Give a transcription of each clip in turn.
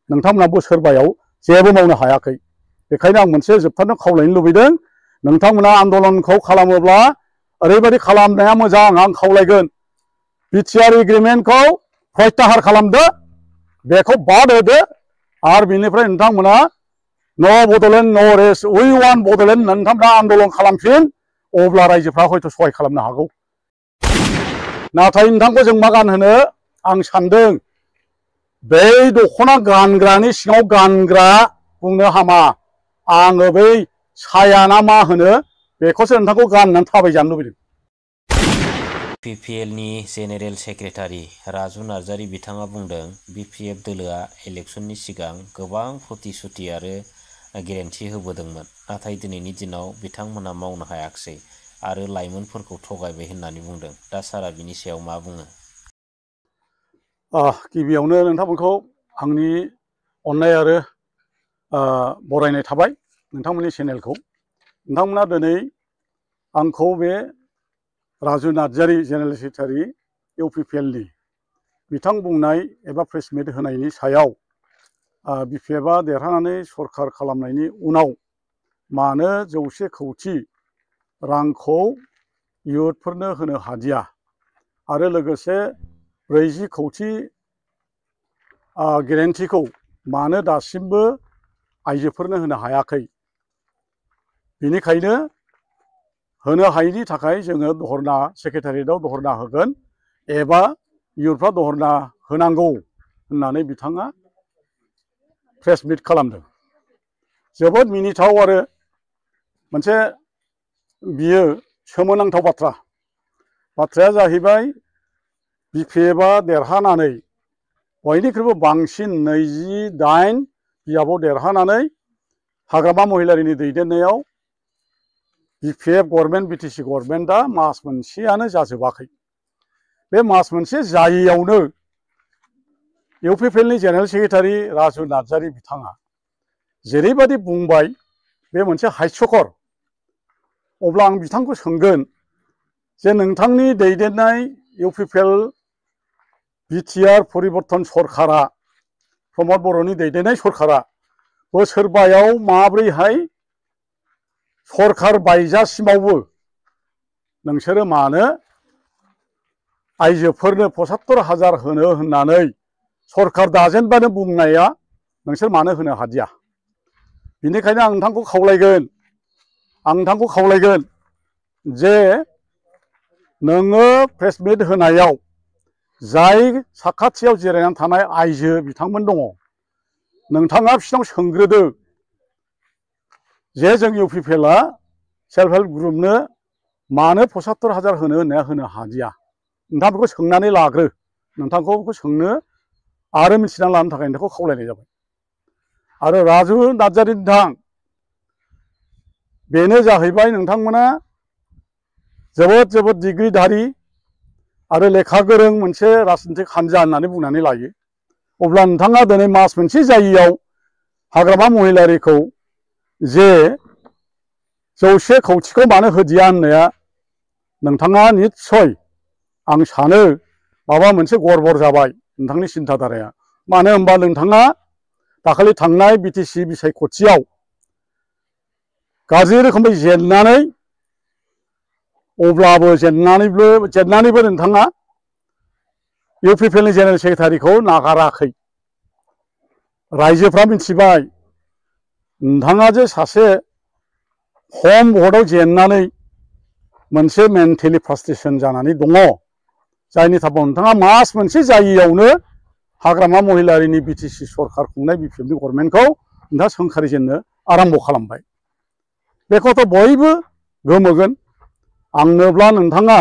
नोंथांमोना बोसोरबायाव जेबो मावनो हायाखै। बेखायनो आं मोनसे जोबथारनो खावलायनो लुबैदों, नोंथांमोना आन्दलनखौ खालामोब्ला ओरैबायदि खालामनाया मोजां। आं खावलायगोन, बिटिआर एग्रिमेन्टखौ प्रत्याहार खालामदो, बेखौ बाद होदो, आरो बेनिफ्राय नोंथांमोना नो बड'लेण्ड नो रेस्ट, उइ वान बड'लेण्ड नोंथांमोना आन्दलन खालामफिन, अब्ला रायजोफ्रा हयथ' सहाय खालामनो हागौ। नाथाय नोंथांखौ जों मा गानहोनो आं सानदों, बै दख'ना गानग्रानि सिङाव गानग्रा बुंनो हामा, आङो बै साया ना मा होनो बेखौसो नोंथांखौ गाननानै थाबायजानो लुबैदों। बिपिएलनि जेनेरेल सेक्रेटारि राजु नार्जारि बिथाङा बुंदों, बिपिएफ दोलोआ इलेक्सननि सिगां गोबां प्रतिश्रुति आरो गेरेन्टि होबोदोंमोन, नाथाय दिनैनि दिनाव बिथांमोना मावनो हायाखिसै आरो लाइमोनफोरखौ थगायबाय होननानै बुंदों। दा सारा बिनि सायाव मा बुङो? गिबियावनो नोंथांमोनखौ आंनि अननाय आरो बरायनाय थाबाय नोंथांमोननि चेनेलखौ। नोंथांमोना दिनै आंखौ बे राजु नार्जारि जेनेरेल सेक्रेटारि इउपिपिएलनि बिथां बुंनाय एबा प्रेस मिट होनायनि सायाव बिपिएफआ देरहानानै सरखार खालामनायनि उनाव मानो 100 कौटि रांखौ इयुथफोरनो होनो हादिया आरो लोगोसे 40 कौटि गेरेन्टिखौ मानो दासिमबो आइजोफोरनो होनो हायाखै। बेनिखायनो होनो हायैनि थाखाय जोङो धरना सेक्रेटारियेटआव धरना होगोन एबा इयुथफ्रा धरना होनांगौ होननानै बिथाङा प्रेस मिट खालामदों। जोबोद मिनिथाव आरो मोनसे बियो सोमोनांथाव बाथ्राया जाहैबाय, बिपिएफआ देरहानानै बयनिख्रुइबो बांसिन 28 बियाबाव देरहानानै हाग्रामा महिलारिनि दैदेननायाव बिपिएफ गभर्नमेन्ट बिटिसि गभर्नमेन्टआ मास मोनसेयानो जाजोबाखै। बे मास मोनसे जायैयावनो इउपिपिएलनि जेनेरेल सेक्रेटारि राजु नार्जारि बिथाङा जेरैबायदि बुंबाय, बे मोनसे हास्यकर। अब्ला आं बिथांखौ सोंगोन जे नोंथांनि दैदेननाय इउपिपिएल बिटिआर परिबर्तन सरकारा, प्रमद बर'नि दैदेननाय सरकारा बोसोरबायाव माब्रैहाय सरकार बायजासिमावबो नोंसोरो मानो आइजोफोरनो 75,000 होनो होननानै सरकार दाजेनबानो बुंनाया नोंसोर मानो होनो हादिया? बेनिखायनो आं नोंथांखौ खावलायगोन जे नोङो प्रेस मिट होनायाव जाय साखाथियाव जिरायनानै थानाय आइजो बिथांमोन दङ, नोंथाङा बिसोरनाव सोंग्रोदो जे जों इउपिपिएलआ सेल्फ हेल्प ग्रुपनो मानो 75,000 होनो होननाया होनो हादिया। नोंथाङा बेखौ सोंनानै लाग्रो। नोंथांखौ बेखौ सोंनो आरो मिथिना लानो थाखाय नोंथांखौ खावलायनाय जाबाय। आरो राजु नार्जारि नोंथां, बेनो जाहैबाय नोंथांमोना जोबोद डिग्रिधारि आरो लेखा गोरों मोनसे राजनितिक हान्जा होननानै बुंनानै लायो। अब्ला नोंथाङा दिनै मास मोनसे जायैयाव हाग्रामा महिलारिखौ जे 100 कौटिखौ मानो होदिया होननाया नोंथाङा निस्सय आं सानो माबा मोनसे गड़बड़ जाबाय नोंथांनि सिन्ताधाराया। मानो होनबा नोंथाङा दाखालि थांनाय बिटिसि बिसायख'थियाव गाज्रि रोखोमै जेननानै, अब्लाबो जेननानैबो नोंथाङा इउपिपिएलनि जेनेरेल सेक्रेटारिखौ नागाराखै। रायजोफ्रा मिथिबाय नोंथाङा जे सासे खम भटआव जेननानै मोनसे मेन्टेलि फ्रास्ट्रेसन जानानै दङ, जायनि थाखाय नोंथाङा मास मोनसे जायैयावनो हाग्रामा महिलारिनि बिटिसि सरकार खुंनाय बिपिएफनि गभर्नमेन्टखौ नोंथाङा सोंखारिजेननो आराम्भ खालामबाय। बेखौथ' बयबो गोमोगोन। आंनोब्ला नोंथाङा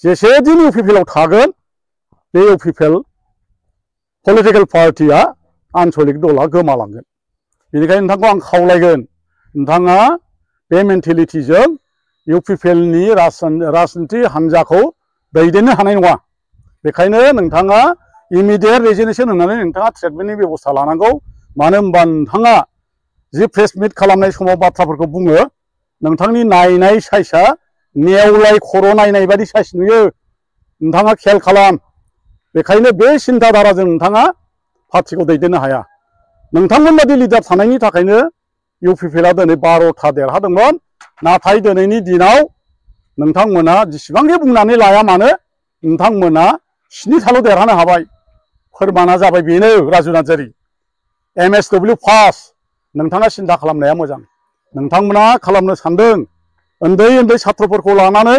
जेसे दिन इउपिपिएलआव थागोन, बे इउपिपिएल पलिटिकेल पार्टिया आन्सलिक दलआ गोमालांगोन। बेनिखायनो नोंथांखौ आं खावलायगोन, नोंथाङा बे मेन्टेलिटिजों इउपिपिएलनि राजनिति हान्जाखौ दैदेननो हानाय नङा। बेखायनो नोंथाङा इमिडियेट रेजिगनेसन होनानै नोंथाङा ट्रिटमेन्टनि बेबस्था लानांगौ। मानो होनबा नोंथाङा जि प्रेस मिट खालामनाय समाव बाथ्राफोरखौ बुङो, नोंथांनि नायनाय साइसआ नेवलाय खर' नायनाय बायदि साइस नुयो। नोंथाङा खेल खालाम। बेखायनो बे सिन्ताधाराजों नोंथाङा पार्टिखौ दैदेननो हाया। नोंथांमोन बादि लिडार थानायनि थाखायनो इउपिपिएलआ दिनै 12था देरहादोंमोन। नाथाय दिनैनि दिनाव नोंथांमोना जेसेबांखि बुंनानै लाया मानो नोंथांमोना 7थाल' देरहानो हाबाय। फोरमाना जाबाय बेनो राजु नार्जारी MSW पास। नोंथाङा सिन्था खालामनाया मोजां। नोंथांमोना खालामनो सानदों उन्दै उन्दै छात्रफोरखौ लानानै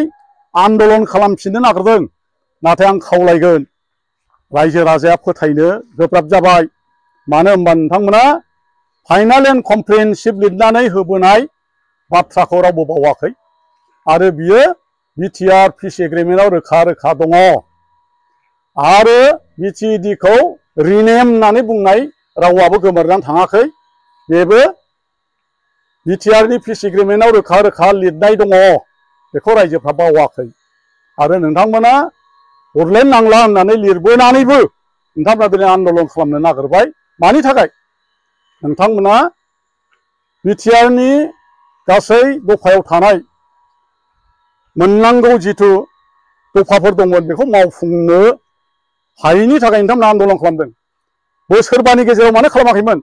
आन्दलन खालामफिननो नागिरदों। नाथाय आं खावलायगोन रायजो राजाया फोथायनो गोब्राब जाबाय। मानो होनबा नोंथांमोना फाइनाल एन्ड कमप्रिहेनसिभ लिरनानै होबोनाय बाथ्राखौ रावबो बावाखै आरो बियो बिटिआर पिस एग्रिमेन्टआव रोखा रोखा दङ। आरो बिटिएडिखौ रिनेम होननानै बुंनाय रावाबो गोमोरनानै थाङाखै। बेबो बिटिआरनि पिस एग्रिमेन्टआव रोखा रोखा लिरनाय दङ। बेखौ रायजोफ्रा बावाखै। आरो नोंथांमोना बड'लेण्ड नांला होननानै लिरबोनानैबो नोंथांमोना दिनै आन्दलन खालामनो नागिरबाय। मानि थाखाय? नोंथांमोना बिटिआरनि गासै दफायाव थानाय मोननांगौ जिथु दफाफोर दंमोन बेखौ मावफुंनो हायैनि थाखाय नोंथांमोना आन्दलन खालामदों। बोसोरबानि गेजेराव मानो खालामाखैमोन?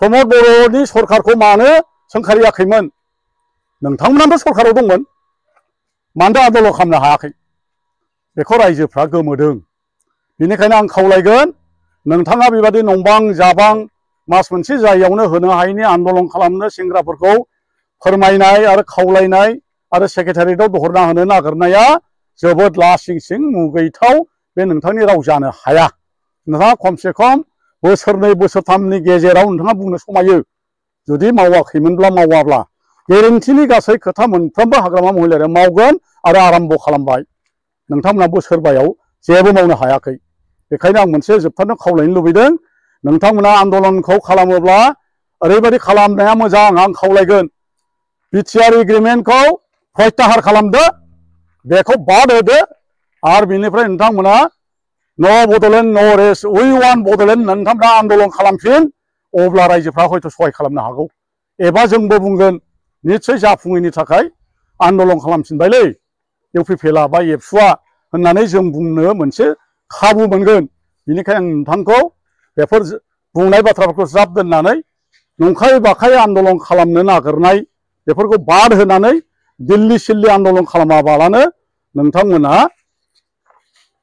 प्रमद बर'नि सरकारखौ मानो सोंखारियाखैमोन? नोंथांमोनाथ' सरकाराव दंमोन। मानोथो आन्दलन खालामनो हायाखै? बेखौ रायजोफ्रा गोमोदों। बेनिखायनो आं खावलायगोन नोंथाङा बेबादि नंबां जाबां मास मोनसे जायगायावनो होनो हायैनि आन्दलन खालामनो सेंग्राफोरखौ फोरमायनाय आरो खावलायनाय आरो सेक्रेटारियेटआव दहरना होनो नागिरनाया जोबोद लासिंसिं मुगैथाव। बे नोंथांनि राव जानो हाया। नोंथाङा खमसे खम बोसोरनै बोसोरथामनि गेजेराव नोंथाङा बुंनो समायो। जुदि मावाखैमोनब्ला मावाब्ला गेरेन्टिनि गासै खोथा मोनफ्रोमबो हाग्रामा महिलारिया मावगोन आरो आराम्भ खालामबाय। नोंथांमोना बोसोरबायाव जेबो मावनो हायाखै। बेखायनो आं मोनसे जोबथारनो खावलायनो लुबैदों नोंथांमोना आन्दलनखौ खालामोब्ला ओरैबायदि खालामनाया मोजां। आं खावलायगोन बिटिआर एग्रिमेन्टखौ प्रत्याहार खालामदो, बेखौ बाद होदो आरो बिनिफ्राय नोंथांमोना नो बड'लेण्ड नो रेस्ट उइ वान्ट बड'लेण्ड होननानै नोंथांमोना आन्दलन खालामफिन। अब्ला रायजोफ्रा हयथ' सहाय खालामनो हागौ। एबा जोंबो बुंगोन निस्सय जाफुङैनि थाखाय आन्दलन खालामफिनबायलै इउपिपिएलआ बा एबसुआ होननानै जों बुंनो मोनसे खाबु मोनगोन। बेनिखायनो आं नोंथांखौ बेफोर बुंनाय बाथ्राफोरखौ ज्राब दोननानै नंखाय बाखाय आन्दलन खालामनो नागिरनाय बेफोरखौ बाद होनानै दिल्ली सिल्ली आन्दलन खालामाबालानो नोंथांमोना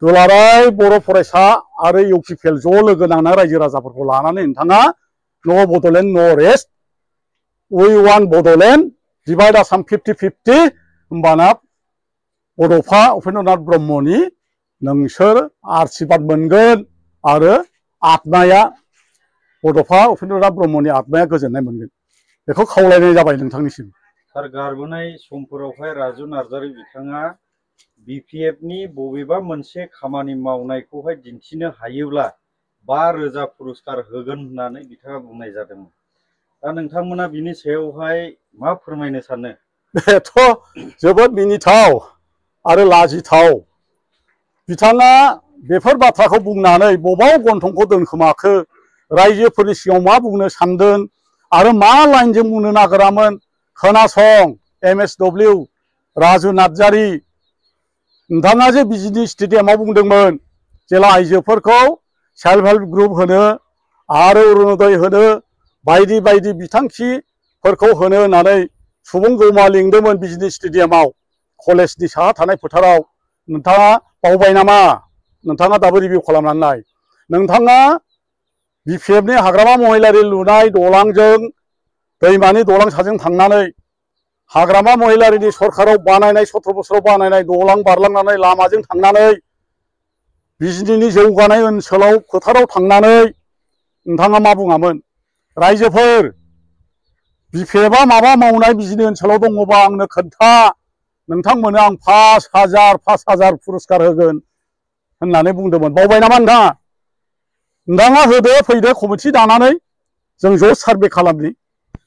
दुलाराय बर' फरायसा आरो इउपिपिएल ज' लोगो नांना रायजो राजाफोरखौ लानानै नोंथाङा नो बड'लेण्ड नो रेस्ट उइ वान्ट बड'लेण्ड डिभाइड आसाम 50-50 होमबाना बड'फा उपेन्द्रनाथ ब्रह्मनि नोंसोर आशीर्बाद मोनगोन आरो आत्माया बड'फा उपेन्द्रनाथ ब्रह्मनि आत्माया गोजोननाय मोनगोन। बेखौ खावलायनाय जाबाय नोंथांनिसिम। सार गारबोनाय समफोरावहाय राजु नार्जारी बिथाङा बिपिएफनि बबेबा मोनसे खामानि मावनायखौहाय दिन्थिनो हायोब्ला 5,000 पुरस्कार होगोन होननानै बिथाङा बुंनाय जादोंमोन। दा नोंथांमोना बिनि सायावहाय मा फोरमायनो सानो? बेथ' जोबोद मिनिथाव आरो लाजिथाव। बिथाङा बेफोर बाथ्राखौ बुंनानै बबाव गन्थंखौ दोनखोमाखो, रायजोफोरनि सिगाङाव मा बुंनो सानदों आरो मा लाइनजों बुंनो नागिरामोन? खोनासं MSW राजु नार्जारी, नोंथाङा जे बिजिनि स्टेडियामाव बुंदोंमोन जेला आइजोफोरखौ सेल्फ हेल्प ग्रुप होनो आरो अरुणोदय होनो बायदि बायदि बिथांखिफोरखौ होनो होननानै सुबुं गौमा लिंदोंमोन बिजिनि स्टेडियामाव कलेजनि साहा थानाय फोथाराव। नोंथाङा बावबाय नामा? नोंथाङा दाबो रिभिउ खालामनानै नाय। नोंथाङा बिपिएफनि हाग्रामा महिलारि लुनाय दलांजों दैमानि दलां साजों थांनानै हाग्रामा महिलारिनि सरकाराव बानायनाय 17 बोसोराव बानायनाय दलां बारलांनानै लामाजों थांनानै बिजिनिनि जौगानाय ओनसोलाव फोथाराव थांनानै नोंथाङा मा बुङामोन? रायजोफोर बिपिएफआ माबा मावनाय बिजिनि ओनसोलाव दङबा आंनो खोन्था, नोंथांमोननो आं 5,000 पुरस्कार होगोन होननानै बुंदोंमोन। बावबाय नामा नोंथाङा? नोंथाङा होदो, फैदो कमिटि दानानै जों ज' सार्भे खालामनि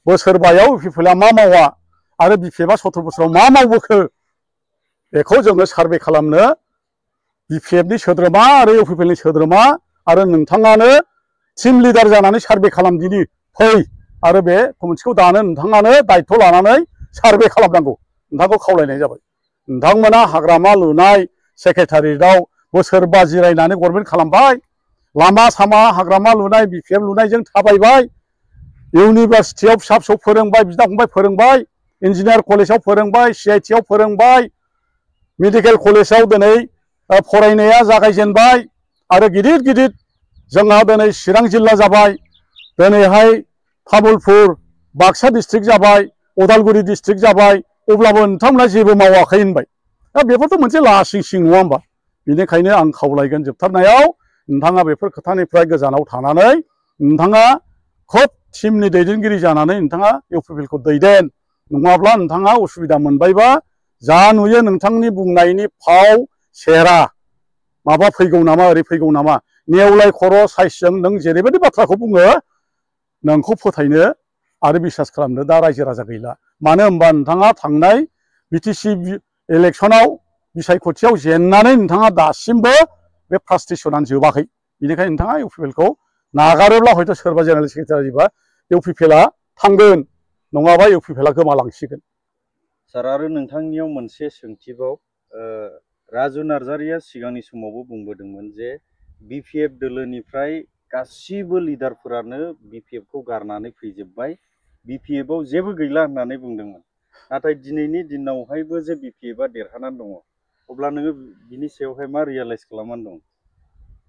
बोसोरबायाव इउपिपिएलआ मा मावा आरो बिपिएफआ 17 बोसोराव मा मावबोखो बेखौ जोङो सार्भे खालामनो बिपिएफनि सोद्रोमा आरो इउपिपिएलनि सोद्रोमा आरो नोंथाङानो टीम लिडार जानानै सार्भे खालामदिनि फै आरो बे कमिटिखौ दानो नोंथाङानो दायित्व लानानै सार्भे खालामनांगौ। नोंथांखौ खावलायनाय जाबाय। नोंथांमोना हाग्रामा लुनाय सेक्रेटारियेटआव बोसोरबा जिरायनानै गभर्नमेन्ट खालामबाय लामा सामा हाग्रामा लुनाय बिपिएफ लुनायजों थाबायबाय इउनिभार्सिटियाव फिसा फिसौ फोरोंबाय बिदा फंबाय फोरोंबाय इन्जिनियार कलेजाव फोरोंबाय CIT आव फोरोंबाय मेडिकेल कलेजाव दिनै फरायनाया जागायजेनबाय आरो गिदिर गिदिर जोंहा दिनै चिरां जिल्ला जाबाय दिनैहाय तामुलपुर बाक्सा डिस्ट्रिक्ट जाबाय उदालगुरि डिस्ट्रिक्ट जाबाय अब्लाबो नोंथांमोना जेबो मावाखै होनबाय दा बेफोरथ' मोनसे लासिं सिं नङा होमबा बेनिखायनो आं खावलायगोन जोबथारनायाव नोंथाङा बेफोर खोथानिफ्राय गोजानाव थानानै नोंथाङा खोब टिमनि दैदेनगिरि जानानै नोंथाङा इउपिपिएलखौ दैदेन नङाब्ला नोंथाङा उसुबिदा मोनबायबा जा नुयो नोंथांनि बुंनायनि फाव सेहरा माबा फैगौ नामा ओरै फैगौ नामा नेवलाय खर' साइसजों नों जेरैबायदि बाथ्राखौ बुङो नोंखौ फोथायनो आरो बिसास खालामनो दा रायजो राजा गैला मानो होनबा नोंथाङा थांनाय BTC इलेक्सनाव बिसायख'थियाव जेननानै नोंथाङा दासिमबो बे फ्रास्ट्रेसनानो जोबाखै बेनिखायनो नोंथाङा इउपिपिएलखौ नागारोब्ला हयथ' सोरबा जेनेरेल सेक्रेटारिबा इउपिपिएलआ थांगोन नङाबा इउपिपिएलआ गोमालांसिगोन। सार आरो नोंथांनियाव मोनसे सोंथिबाव राजु नार्जारिया सिगांनि समावबो बुंबोदोंमोन जे बिपिएफ दोलोनिफ्राय गासिबो लिडारफोरानो बिपिएफखौ गारनानै फैजोब्बाय बिपिएफआव जेबो गैला होननानै बुंदोंमोन नाथाय दिनैनि दिनावहायबो जे बिपिएफआ देरहानानै दङ अब्ला नोङो बिनि सायावहाय मा रियेलाइज खालामनानै दं?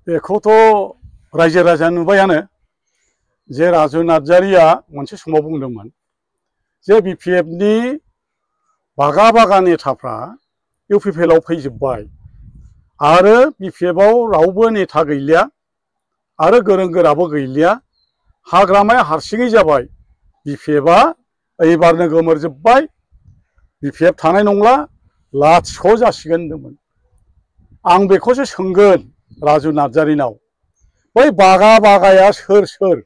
बेखौथ' रायजो राजा नुबायानो जे राजु नार्जारिया मोनसे समाव बुंदोंमोन जे बिपिएफनि बागा बागा नेताफ्रा इउपिपिएलआव फैजोब्बाय आरो बिपिएफआव रावबो नेता गैलिया आरो गोरों गोराबो गैलिया हाग्रामाया हारसिङै जाबाय बिपिएफआ एबारनो गोमोरजोब्बाय बिपिएफ थानाय नंला लाथिख' जासिगोन होनदोंमोन। आं बेखौसो सोंगोन राजु नार्जारिनाव बै बागा बागाया सोर सोर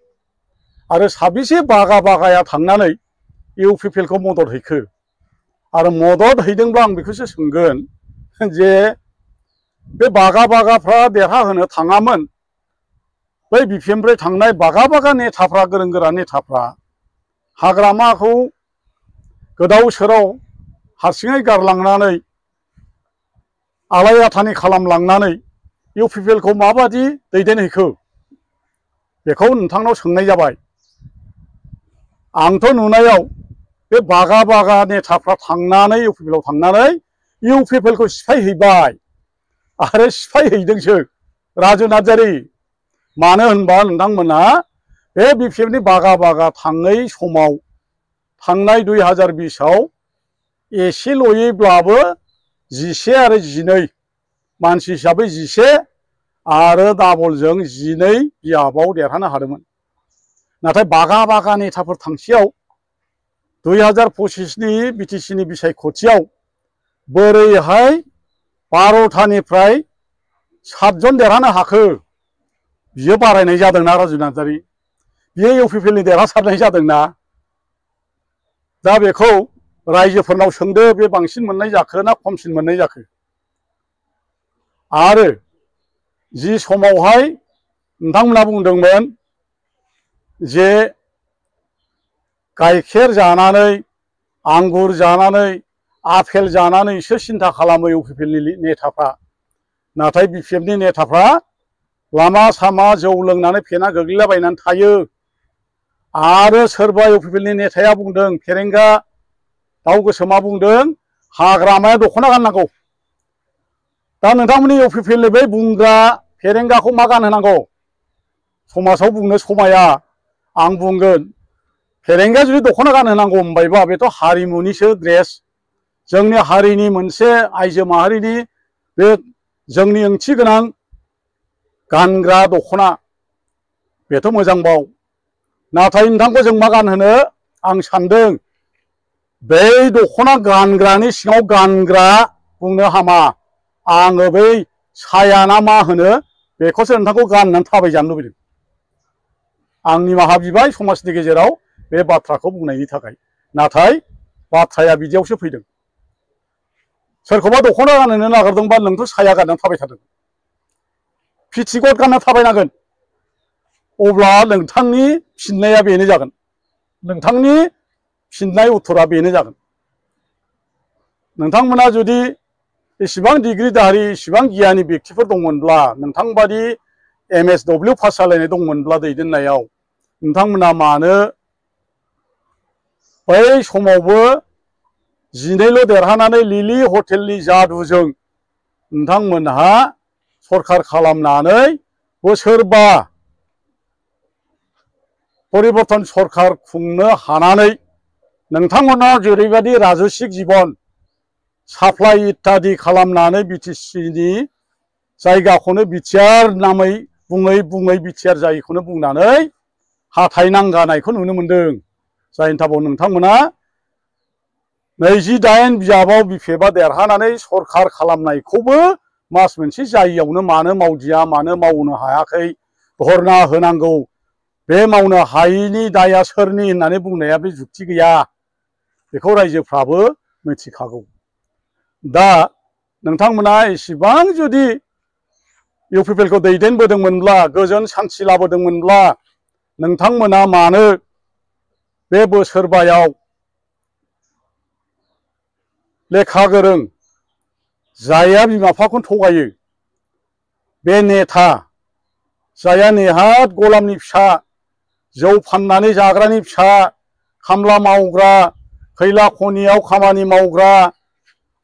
आरो साबेसे बागा बागाया थांनानै इउपिपिएलखौ मदद हैखो आरो मदद हैदोंब्ला आं बेखौसो सोंगोन जे बे बागा बागाफ्रा देरहाहोनो थाङामोन बै बिपिएफनिफ्राय थांनाय बागा बागा नेताफ्रा गोरों गोरा नेताफ्रा हाग्रामाखौ गोदाव सोराव हारसिङै गारलांनानै आलाय आथानि खालामलांनानै इउपिपिएलखौ माबादि दैदेनहैखो बेखौ नोंथांनाव सोंनाय जाबाय। आंथ' नुनायाव बे बागा बागा नेताफ्रा थांनानै इउपिपिएलआव थांनानै इउपिपिएलखौ सिफायहैबाय आरो सिफायहैदोंसो राजु नार्जारि मानो होनबा नोंथांमोना बे बिपिएफनि बागा बागा थाङै समाव थांनाय 2020आव एसेल'यैब्लाबो 11 आरो 12 मानसि हिसाबै 11 आरो डाबलजों 12 बियाबाव देरहानो हादोंमोन नाथाय बागा बागा नेताफोर थांसेयाव 2025नि बिटिसिनि बिसायख'थियाव बोरैहाय 12थानिफ्राय 7 जन देरहानो हाखो बियो बारायनाय जादोंना राजु नार्जारि बियो इउपिपिएलनि देरहासारनाय जादोंना दा बेखौ रायजोफोरनाव सोंदो बे बांसिन मोननाय जाखो ना खमसिन मोननाय जाखो आरो जि समावहाय नोंथांमोना बुंदोंमोन जे गाइखेर जानानै आंगुर जानानै आफेल जानानैसो सिन्था खालामो इउपिपिएलनि नेताफ्रा नाथाय बिपिएफनि नेताफ्रा लामा सामा जौ लोंनानै फेना गोग्लैलाबायनानै थायो आरो सोरबा इउपिपिएलनि नेताया बुंदों फेरेंगा दाउ गोसोमा बुंदों हाग्रामाया दख'ना गाननांगौ दा नोंथांमोननि इउपिपिएलनि बै बुंग्रा फेरेंगाखौ मा गानहोनांगौ समाजाव बुंनो समाया आं बुंगोन फेरेंगा जुदि दख'ना गानहोनांगौ होनबायबा बेथ' हारिमुनिसो ड्रेस जोंनि हारिनि मोनसे आइजो माहारिनि बे जोंनि ओंथि गोनां गानग्रा दख'ना बेथ' मोजांबाव नाथाय नोंथांखौ जों मा गानहोनो आं सानदों बै दख'ना गानग्रानि सिङाव गानग्रा बुंनो हामा आङो बै साया ना मा होनो बेखौसो नोंथांखौ गाननानै थाबायजानो लुबैदों। आं निमाहा बिबाय समाजनि गेजेराव बे बाथ्राखौ बुंनायनि थाखाय नाथाय बाथ्राया बिदियावसो फैदों सोरखौबा दख'ना गानहोनो नागिरदोंबा नोंथ' साया गाननानै थाबाय थादों फिथिगत गानना थाबायनांगोन अब्ला नोंथांनि फिननाया बेनो जागोन नोंथांनि फिननाय उत्तरा बेनो जागोन नोंथांमोना जुदि इसिबां डिग्रिधारि इसिबां गियानि व्यक्तिफोर दंमोनब्ला नोंथांबादि MSW पास जालायनाय दंमोनब्ला दैदेननायाव नोंथांमोना मानो बै समावबो 12ल' देरहानानै लिलि हटेलनि जादुजों नोंथांमोनहा सरखार खालामनानै बोसोरबा परिबर्तन सरखार खुंनो हानानै नोंथांमोना जेरैबायदि राजसिक जीवन साप्लाइ इत्यादि खालामनानै बिटिसिनि जायगाखौनो बिटिआर नामै बुङै बिटिआर जायैखौनो बुंनानै हाथाय नांगानायखौ नुनो मोनदों। जायनि थाखाय नोंथांमोना 28 बिजाबाव बिपिएफआ देरहानानै सरखार खालामनायखौबो मास मोनसे जायैयावनो मानो मावदिया, मानो मावनो हायाखै, धरना होनांगौ, बे मावनो हायैनि दाया सोरनि होननानै बुंनाया बे जुक्ति गैया। बेखौ रायजोफ्राबो मिथिखागौ। दा नोंथांमोना इसिबां जुदि इउपिपिएलखौ दैदेनबोदोंमोनब्ला, गोजोन सान्थि लाबोदोंमोनब्ला नोंथांमोना मानो बे बोसोरबायाव लेखा गोरों जायहा बिमा बिफाखौनो थगायो, बे नेता जायहा नेहात गलामनि फिसा, जौ फाननानै जाग्रानि फिसा, खामला मावग्रा, खैला खनियाव खामानि मावग्रा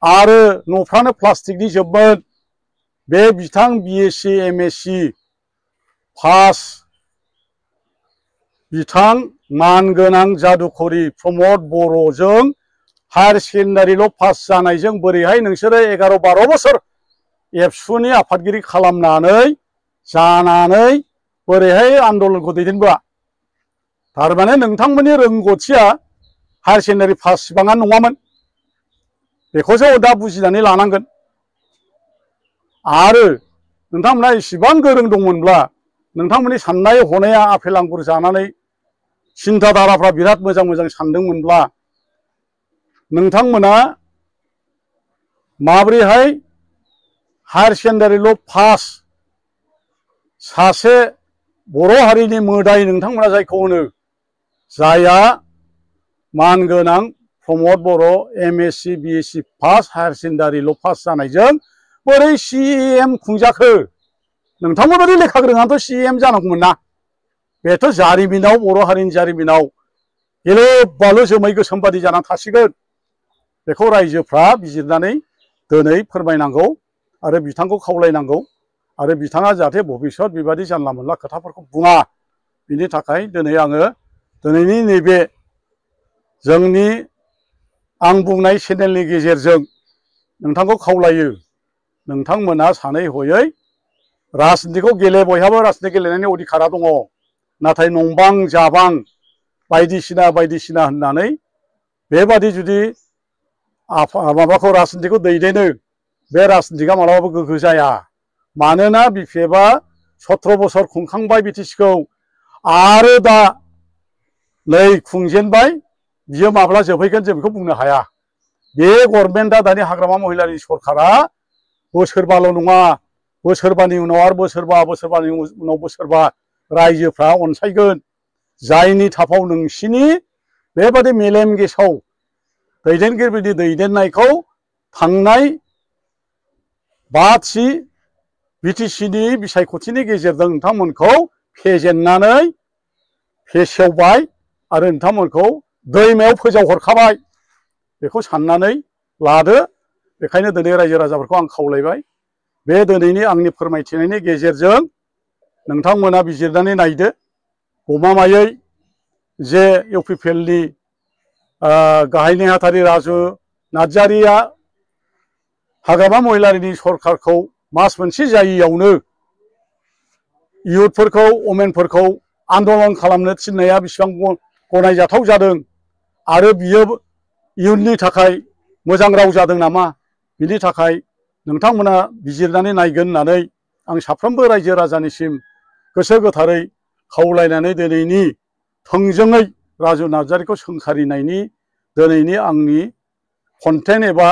आरो न'फ्रानो प्लास्टिकनि जोबमोन, बे बिथां बिएससि एमएससि पास बिथां मानगोनां जादुखरि प्रमद बर'जों हायार सेकेन्डारिल' पास जानायजों बोरैहाय नोंसोरो 11-12 बोसोर एबसुनि आफादगिरि खालामनानै जानानै बोरैहाय आन्दलनखौ दैदेनबोआ? थारमाने नोंथांमोननि रोंगौथिया हायार सेकेन्डारि पास सिबाङानो नङामोन। बेखौसो दा बुजिनानै लानांगोन। आरो नोंथांमोना इसिबां गोरों दंमोनब्ला, नोंथांमोननि साननाय हनाया आफेल आंगुर जानानै सिन्था धाराफ्रा बिराद मोजां सानदोंमोनब्ला नोंथांमोना माब्रैहाय हायार सेकेन्डारिल' पास सासे बर' हारिनि मोदाय नोंथांमोना जायखौ होनो, जायहा मानगोनां प्रमद बर' एमएससि बिएससि पास हायार सेकेन्डारिल' पास जानायजों बोरै CEM खुंजाखो? नोंथांमोनबादि लेखा गोरोङाथ' CEM जानांगौमोन ना। बेथ' जारिमिनाव, बर' हारिनि जारिमिनाव गेलु बालु जोमै गोसोम बादि जानानै थासिगोन। बेखौ रायजोफ्रा बिजिरनानै दिनै फोरमायनांगौ आरो बिथांखौ खावलायनांगौ। आरो बिथाङा जाहाथे भबिष्यत बेबादि जानला मोनला खोथाफोरखौ बुङा, बिनि थाखाय दिनै आङो दिनैनि नैबे जोंनि आं बुंनाय चेनेलनि गेजेरजों नोंथांखौ खावलायो, नोंथांमोना सानै हयै राजनितिखौ बयहाबो राजनिति गेलेनायनि अधिकारा दङ। नाथाय नंबां जाबां बायदिसिना होननानै बेबादि जुदि माबाखौ राजनितिखौ दैदेनो, बे राजनितिकआ मालाबाबो गोग्गो जाया। मानोना बिपिएफआ 17 बोसोर खुंखांबाय बिटिसिखौ, आरो दा नै खुंजेनबाय, बियो माब्ला जोबहैगोन जों बेखौ बुंनो हाया। बे गभर्नमेन्टआ दानि हाग्रामा महिलारि सरकारा बोसोरबाल' नङा, बोसोरबानि उनाव आरो बोसोरबानि उनाव बोसोरबा रायजोफ्रा अनसायगोन। जायनि थाखाय नोंसिनि बेबादि मेलेम गेसाव दैदेनगिरिनि दैदेननायखौ थांनाय 5थि बिटिसिनि बिसायख'थिनि गेजेरजों नोंथांमोनखौ फेजेननानै फेसेवबाय आरो नोंथांमोनखौ दैमायाव फोजावहरखाबाय। बेखौ साननानै लादो। बेखायनो दिनै रायजो राजाफोरखौ आं खावलायबाय, बे दिनैनि आंनि फोरमायथिनायनि गेजेरजों नोंथांमोना बिजिरनानै नायदो गमामायै जे इउपिपिएलनि गाहाय नेहाथारि राजु नार्जारिया हाग्रामा महिलारिनि सरकारखौ मास मोनसे जायैयावनो इयुथफोरखौ, अमेनफोरखौ आन्दलन खालामनो थिननाया बेसेबां गनायजाथाव जादों आरो बियो इयुननि थाखाय मोजां राव जादों नामा? बिनि थाखाय नोंथांमोना बिजिरनानै नायगोन होननानै आं साफ्रोमबो रायजो राजानिसिम गोसो गोथारै खावलायनानै दिनैनि थोंजोङै राजु नार्जारिखौ सोंखारिनायनि दिनैनि आंनि कन्टेन्ट एबा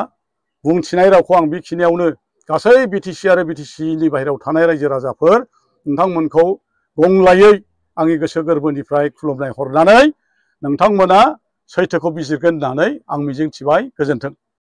बुंथिनाय रावखौ आं बेखिनियावनो गासै बिटिसि आरो बिटिसिनि बाहेरायाव थानाय रायजो राजाफोर नोंथांमोनखौ गंलायै आंनि गोसो गोरबोनिफ्राय खुलुमनाय हरनानै नोंथांमोना सैथोखौ बिजिरगोन होननानै आं मिजिंथिबाय। गोजोन्थों।